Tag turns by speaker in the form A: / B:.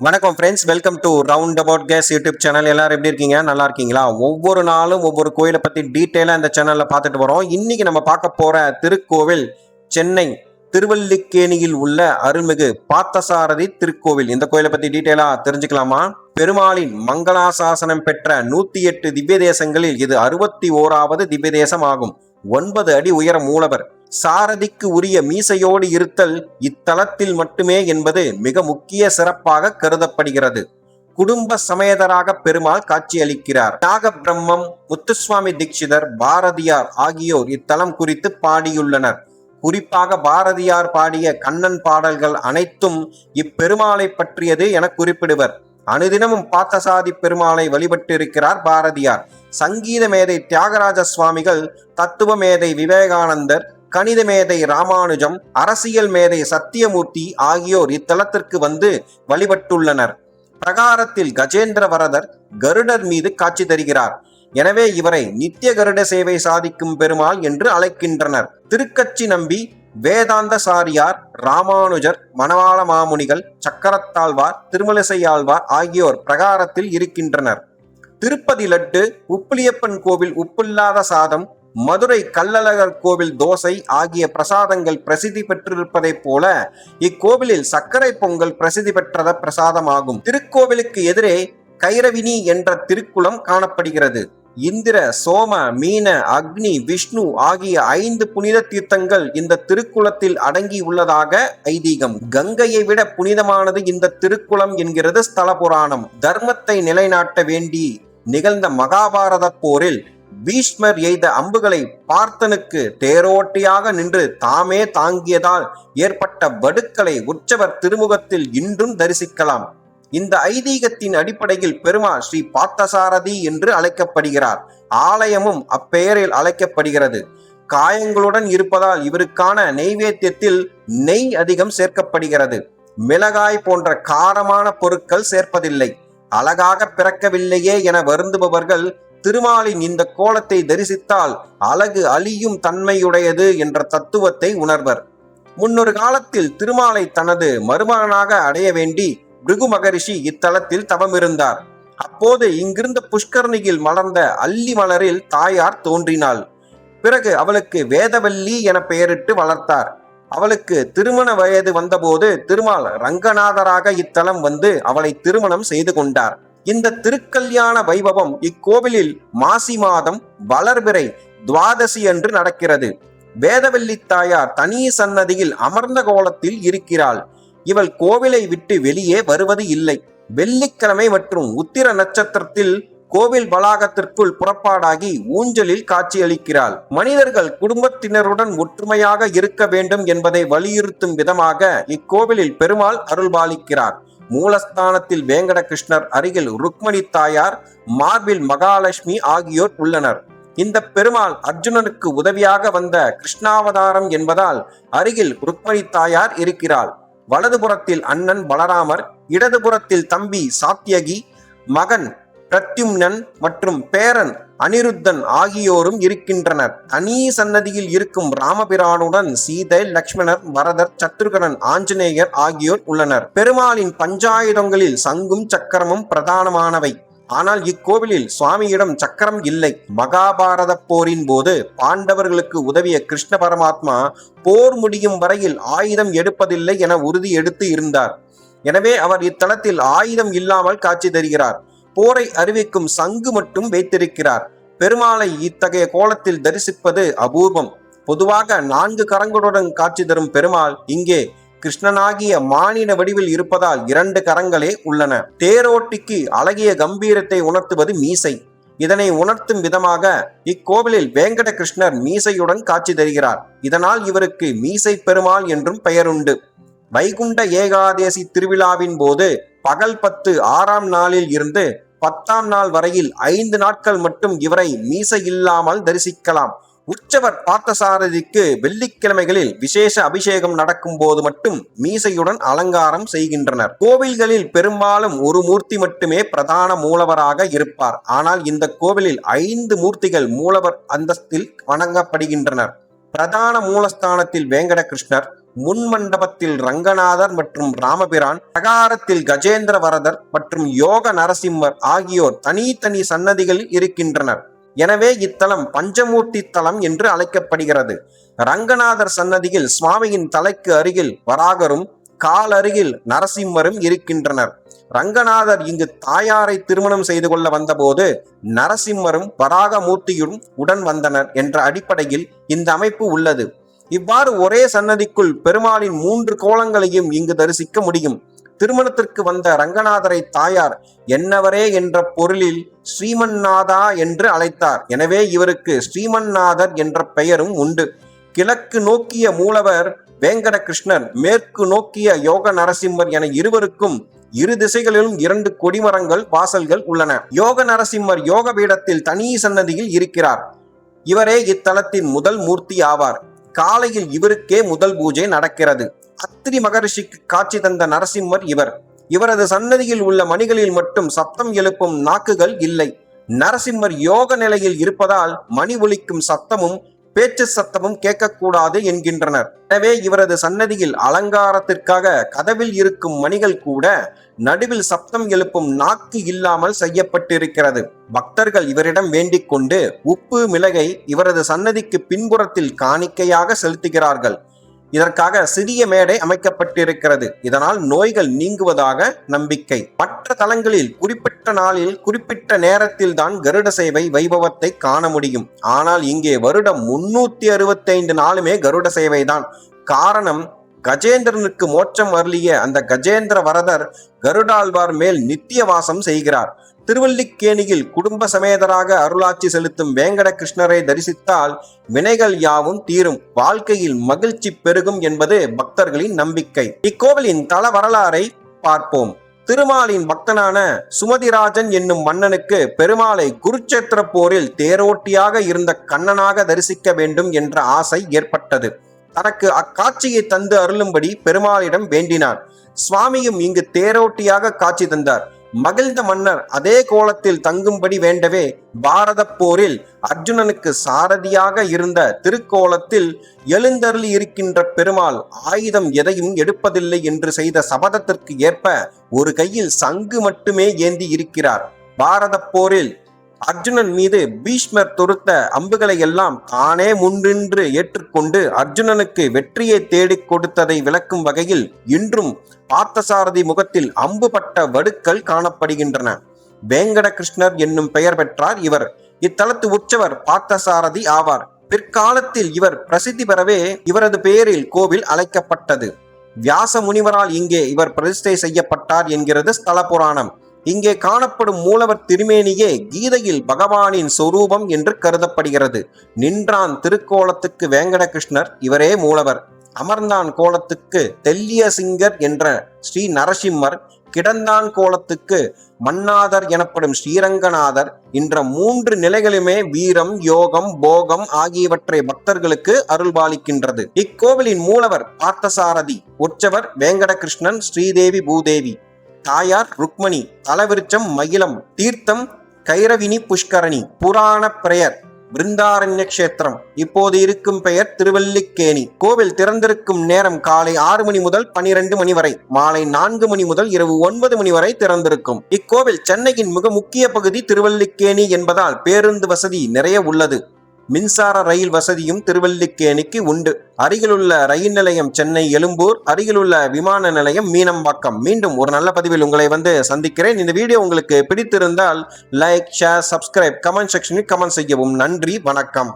A: வணக்கம் friends, welcome to round about case YouTube channel. எல்லாரும் எப்படி இருக்கீங்க? நல்லா இருக்கீங்களா? ஒவ்வொரு நாளும் ஒவ்வொரு கோயிலை பற்றி டீட்டெயிலாக இந்த சேனலில் பார்த்துட்டு வரோம். இன்னைக்கு நம்ம பார்க்க போகிற திருக்கோவில் சென்னை திருவல்லிக்கேணியில் உள்ள அருள்மிகு பார்த்தசாரதி திருக்கோவில். இந்த கோயிலை பற்றி டீட்டெயிலாக தெரிஞ்சுக்கலாமா? பெருமாளின் மங்களாசாசனம் பெற்ற 108 திவ்ய தேசங்களில் இது 61வது திவ்ய தேசம் ஆகும். 9 அடி உயர மூலவர். சாரதிக்கு உரிய மீசையோடு இருத்தல் இத்தலத்தில் மட்டுமே என்பது மிக முக்கிய சிறப்பாக கருதப்படுகிறது. குடும்ப சமேதராக பெருமாள் காட்சியளிக்கிறார். நாக பிரம்மம், முத்துசுவாமி தீட்சிதர், பாரதியார் ஆகியோர் இத்தலம் குறித்து பாடியுள்ளனர். குறிப்பாக பாரதியார் பாடிய கண்ணன் பாடல்கள் அனைத்தும் இப்பெருமாளை பற்றியது என குறிப்பிடுவர். அனுதினமும் பார்த்தசாதி பெருமாளை வழிபட்டிருக்கிறார் பாரதியார். சங்கீத மேதை தியாகராஜ சுவாமிகள், தத்துவ மேதை விவேகானந்தர், கணித மேதை ராமானுஜம், அரசியல் மேதை சத்தியமூர்த்தி ஆகியோர் இத்தலத்திற்கு வந்து வழிபட்டுள்ளனர். பிரகாரத்தில் கஜேந்திர வரதர் கருடர் மீது காட்சி தருகிறார். எனவே இவரை நித்திய கருட சேவை சாதிக்கும் பெருமாள் என்று அழைக்கின்றனர். திருக்கச்சி நம்பி, வேதாந்த சாரியார், ராமானுஜர், மணவாள மாமுனிகள், சக்கரத்தாழ்வார், திருமலிசையாழ்வார் ஆகியோர் பிரகாரத்தில் இருக்கின்றனர். திருப்பதி லட்டு, உப்பிலியப்பன் கோவில் உப்பில்லாத சாதம், மதுரை கள்ளழகர் கோவில் தோசை ஆகிய பிரசாதங்கள் பிரசித்தி பெற்றிருப்பதைப் போல இக்கோவிலில் சர்க்கரை பொங்கல் பிரசித்தி பெற்ற பிரசாதமாகும். திருக்கோவிலுக்கு எதிரே கைரவினி என்ற திருக்குளம் காணப்படுகிறது. இந்திர, சோம, மீன, அக்னி, விஷ்ணு ஆகிய 5 புனித தீர்த்தங்கள் இந்த திருக்குளத்தில் அடங்கி உள்ளதாக ஐதீகம். கங்கையை விட புனிதமானது இந்த திருக்குளம் என்கிறது ஸ்தல புராணம். தர்மத்தை நிலைநாட்ட வேண்டி நிகழ்ந்த மகாபாரத போரில் பீஷ்மர் எய்த அம்புகளை பார்த்தனுக்கு தேரோட்டியாக நின்று தாமே தாங்கியதால் ஏற்பட்ட வடுக்களை உற்சவர் திருமுகத்தில் இன்றும் தரிசிக்கலாம். இந்த ஐதீகத்தின் அடிப்படையில் பெருமாள் ஸ்ரீ பார்த்தசாரதி என்று அழைக்கப்படுகிறார். ஆலயமும் அப்பெயரில் அழைக்கப்படுகிறது. காயங்களுடன் இருப்பதால் இவருக்கான நெய்வேத்தியத்தில் நெய் அதிகம் சேர்க்கப்படுகிறது. மிளகாய் போன்ற காரமான பொருட்கள் சேர்ப்பதில்லை. அழகாக பிறக்கவில்லையே என வருந்துபவர்கள் திருமாலின் இந்த கோலத்தை தரிசித்தால் அழகு அழியும் தன்மையுடையது என்ற தத்துவத்தை உணர்வர். முன்னொரு காலத்தில் திருமாலை தனது மருமகனாக அடைய வேண்டி பிருகு மகரிஷி இத்தலத்தில் தவமிருந்தார். அப்போது இங்கிருந்த புஷ்கரணியில் மலர்ந்த அல்லி மலரில் தாயார் தோன்றினாள். பிறகு அவளுக்கு வேதவல்லி என பெயரிட்டு வளர்த்தார். அவளுக்கு திருமண வயது வந்தபோது திருமால் ரங்கநாதராக இத்தலம் வந்து அவளை திருமணம் செய்து கொண்டார். இந்த திருக்கல்யாண வைபவம் இக்கோவிலில் மாசி மாதம் வளர்பிறை துவாதசி அன்று நடக்கிறது. வேதவல்லி தாயார் தனி சன்னதியில் அமர்ந்த கோலத்தில் இருக்கிறாள். இவள் கோவிலை விட்டு வெளியே வருவது இல்லை. வெள்ளிக்கிழமை மற்றும் உத்திர நட்சத்திரத்தில் கோவில் வளாகத்திற்குள் புறப்பாடாகி ஊஞ்சலில் காட்சியளிக்கிறாள். மனிதர்கள் குடும்பத்தினருடன் ஒற்றுமையாக இருக்க வேண்டும் என்பதை வலியுறுத்தும் விதமாக இக்கோவிலில் பெருமாள் அருள்பாலிக்கிறார். மூலஸ்தானத்தில் வேங்கட கிருஷ்ணர், அருகில் ருக்மணி தாயார், மார்பில் மகாலட்சுமி ஆகியோர் உள்ளனர். இந்த பெருமாள் அர்ஜுனனுக்கு உதவியாக வந்த கிருஷ்ணாவதாரம் என்பதால் அருகில் ருக்மணி தாயார் இருக்கிறாள். வலதுபுறத்தில் அண்ணன் பலராமர், இடதுபுறத்தில் தம்பி சாத்தியகி, மகன் பிரத்யும்னன் மற்றும் பேரன் அனிருத்தன் ஆகியோரும் இருக்கின்றனர். தனி சன்னதியில் இருக்கும் ராமபிரானுடன் சீதை, லக்ஷ்மணர், பரதர், சத்ருகனன், ஆஞ்சநேயர் ஆகியோர் உள்ளனர். பெருமாளின் பஞ்சாயுதங்களில் சங்கும் சக்கரமும் பிரதானமானவை. ஆனால் இக்கோவிலில் சுவாமியிடம் சக்கரம் இல்லை. மகாபாரத போரின் போது பாண்டவர்களுக்கு உதவிய கிருஷ்ண பரமாத்மா போர் முடியும் வரையில் ஆயுதம் எடுப்பதில்லை என உறுதி எடுத்து இருந்தார். எனவே அவர் இத்தலத்தில் ஆயுதம் இல்லாமல் காட்சி தருகிறார். போரை அறிவிக்கும் சங்கு மட்டும் வைத்திருக்கிறார். பெருமாளை இத்தகைய கோலத்தில் தரிசிப்பது அபூர்வம். பொதுவாக 4 கரங்களுடன் காட்சி தரும் பெருமாள் இங்கே கிருஷ்ணனாகிய மானிட வடிவில் இருப்பதால் 2 கரங்களே உள்ளன. தேரோட்டிக்கு அழகிய கம்பீரத்தை உணர்த்துவது மீசை. இதனை உணர்த்தும் விதமாக இக்கோவிலில் வேங்கட கிருஷ்ணர் மீசையுடன் காட்சி தருகிறார். இதனால் இவருக்கு மீசை பெருமாள் என்றும் பெயருண்டு. வைகுண்ட ஏகாதேசி திருவிழாவின் போது பகல் 10 6ஆம் நாளில் இருந்து 10ஆம் நாள் வரையில் 5 நாட்கள் மட்டும் இவரை மீசை இல்லாமல் தரிசிக்கலாம். உற்சவர் பார்த்தசாரதிக்கு வெள்ளிக்கிழமைகளில் விசேஷ அபிஷேகம் நடக்கும் போது மட்டும் மீசையுடன் அலங்காரம் செய்கின்றனர். கோவில்களில் பெரும்பாலும் ஒரு மூர்த்தி மட்டுமே பிரதான மூலவராக இருப்பார். ஆனால் இந்த கோவிலில் 5 மூர்த்திகள் மூலவர் அந்தஸ்தில் வணங்கப்படுகின்றனர். பிரதான மூலஸ்தானத்தில் வேங்கட கிருஷ்ணர், முன் மண்டபத்தில் ரங்கநாதர் மற்றும் ராமபிரான், பிரகாரத்தில் கஜேந்திர வரதர் மற்றும் யோக நரசிம்மர் ஆகியோர் தனித்தனி சன்னதிகளில் இருக்கின்றனர். எனவே இத்தலம் பஞ்சமூர்த்தி தலம் என்று அழைக்கப்படுகிறது. ரங்கநாதர் சன்னதியில் சுவாமியின் தலைக்கு அருகில் வராகரும் கால் அருகில் நரசிம்மரும் இருக்கின்றனர். ரங்கநாதர் இங்கு தாயாரை திருமணம் செய்து கொள்ள வந்தபோது நரசிம்மரும் வராகமூர்த்தியும் உடன் வந்தனர் என்ற அடிப்படையில் இந்த அமைப்பு உள்ளது. இவ்வாறு ஒரே சன்னதிக்குள் பெருமாளின் 3 கோலங்களையும் இங்கு தரிசிக்க முடியும். திருமணத்திற்கு வந்த ரங்கநாதரை தாயார் என்னவரே என்ற பொருளில் ஸ்ரீமன்னாதா என்று அழைத்தார். எனவே இவருக்கு ஸ்ரீமன்னாதர் என்ற பெயரும் உண்டு. கிழக்கு நோக்கிய மூலவர் வேங்கட கிருஷ்ணர், மேற்கு நோக்கிய யோக நரசிம்மர் என இருவருக்கும் இரு திசைகளிலும் 2 கொடிமரங்கள் வாசல்கள் உள்ளன. யோக நரசிம்மர் யோக பீடத்தில் தனி சன்னதியில் இருக்கிறார். இவரே இத்தலத்தின் முதல் மூர்த்தி ஆவார். காலையில் இவருக்கே முதல் பூஜை நடக்கிறது. அத்திரி மகரிஷிக்கு காட்சி தந்த நரசிம்மர் இவர். இவரது சன்னதியில் உள்ள மணிகளில் மட்டும் சப்தம் எழுப்பும் நாக்குகள் இல்லை. நரசிம்மர் யோக நிலையில் இருப்பதால் மணி ஒலிக்கும் சத்தமும் பேச்சு சத்தமும் கேட்கக்கூடாது என்கின்றனர். எனவே இவரது சன்னதியில் அலங்காரத்திற்காக கதவில் இருக்கும் மணிகள் கூட நடுவில் சப்தம் எழுப்பும் நாக்கு இல்லாமல் செய்யப்பட்டிருக்கிறது. பக்தர்கள் இவரிடம் வேண்டிக் கொண்டு உப்பு மிளகை இவரது சன்னதிக்கு பின்புறத்தில் காணிக்கையாக செலுத்துகிறார்கள். இதற்காக சிறிய மேடை அமைக்கப்பட்டிருக்கிறது. இதனால் நோய்கள் நீங்குவதாக நம்பிக்கை. மற்ற தலங்களில் குறிப்பிட்ட நாளில் குறிப்பிட்ட நேரத்தில் தான் கருட சேவை வைபவத்தை காண முடியும். ஆனால் இங்கே வருடம் 365 நாளுமே கருட சேவைதான். காரணம், கஜேந்திரனுக்கு மோட்சம் அருளிய அந்த கஜேந்திர வரதர் கருடாழ்வார் மேல் நித்திய வாசம் செய்கிறார். திருவல்லிக்கேணியில் குடும்ப சமேதராக அருளாட்சி செலுத்தும் வேங்கட கிருஷ்ணரை தரிசித்தால் வினைகள் யாவும் தீரும், வாழ்க்கையில் மகிழ்ச்சி பெருகும் என்பது பக்தர்களின் நம்பிக்கை. இக்கோவிலின் தல வரலாறை பார்ப்போம். திருமாலின் பக்தனான சுமதிராஜன் என்னும் மன்னனுக்கு பெருமாளை குருச்சேத்திர போரில் தேரோட்டியாக இருந்த கண்ணனாக தரிசிக்க வேண்டும் என்ற ஆசை ஏற்பட்டது. தனக்கு அக்காட்சியை தந்து அருளும்படி பெருமாளிடம் வேண்டினார். சுவாமியும் இங்கு தேரோட்டியாக காட்சி தந்தார். மகிழ்ந்த மன்னர் அதே கோலத்தில் தங்கும்படி வேண்டவே பாரத போரில் அர்ஜுனனுக்கு சாரதியாக இருந்த திருக்கோலத்தில் எழுந்தருளி இருக்கின்ற பெருமாள் ஆயுதம் எதையும் எடுப்பதில்லை என்று செய்த சபதத்திற்கு ஏற்ப ஒரு கையில் சங்கு மட்டுமே ஏந்தி இருக்கிறார். பாரத போரில் அர்ஜுனன் மீது பீஷ்மர் தொடுத்த அம்புகளை எல்லாம் தானே முன்னின்று ஏற்றுக்கொண்டு அர்ஜுனனுக்கு வெற்றியை தேடிக் கொடுத்ததை விளக்கும் வகையில் இன்றும் பார்த்தசாரதி முகத்தில் அம்புபட்ட வடுக்கள் காணப்படுகின்றன. வேங்கட கிருஷ்ணர் என்னும் பெயர் பெற்றார் இவர். இத்தலத்து உற்சவர் பார்த்தசாரதி ஆவார். பிற்காலத்தில் இவர் பிரசித்தி பெறவே இவரது பெயரில் கோவில் அழைக்கப்பட்டது. வியாச முனிவரால் இங்கே இவர் பிரதிஷ்டை செய்யப்பட்டார் என்கிறது ஸ்தல புராணம். இங்கே காணப்படும் மூலவர் திருமேனியே கீதையில் பகவானின் சொரூபம் என்று கருதப்படுகிறது. நின்றான் திருக்கோலத்துக்கு வேங்கட கிருஷ்ணர், இவரே மூலவர். அமர்ந்தான் கோலத்துக்கு தெல்லிய சிங்கர் என்ற ஸ்ரீ நரசிம்மர், கிடந்தான் கோலத்துக்கு மன்னாதர் எனப்படும் ஸ்ரீரங்கநாதர் என்ற 3 நிலைகளுமே வீரம், யோகம், போகம் ஆகியவற்றை பக்தர்களுக்கு அருள்பாலிக்கின்றது. இக்கோவிலின் மூலவர் பார்த்தசாரதி, உற்சவர் வேங்கட கிருஷ்ணன், ஸ்ரீதேவி பூதேவி, தாயார் ருக்மணி, தலவிருச்சம் மகிழம், தீர்த்தம் கைரவினி புஷ்கரணி, புராண பெயர் பிருந்தாரண்ய கஷேத்திரம், இப்போது இருக்கும் பெயர் திருவல்லிக்கேணி. கோவில் திறந்திருக்கும் நேரம் காலை 6 மணி முதல் 12 மணி வரை, மாலை 4 மணி முதல் இரவு 9 மணி வரை திறந்திருக்கும். இக்கோவில் சென்னையின் மிக முக்கிய பகுதி திருவல்லிக்கேணி என்பதால் பேருந்து வசதி நிறைய உள்ளது. மின்சார ரயில் வசதியும் திருவல்லிக்கேணிக்கு உண்டு. அருகிலுள்ள ரயில் நிலையம் சென்னை எழும்பூர், அருகிலுள்ள விமான நிலையம் மீனம்பாக்கம். மீண்டும் ஒரு நல்ல பதிவில் உங்களை சந்திக்கிறேன். இந்த வீடியோ உங்களுக்கு பிடித்திருந்தால் லைக், ஷேர், சப்ஸ்கிரைப், கமெண்ட் செக்ஷனில் கமெண்ட் செய்யவும். நன்றி, வணக்கம்.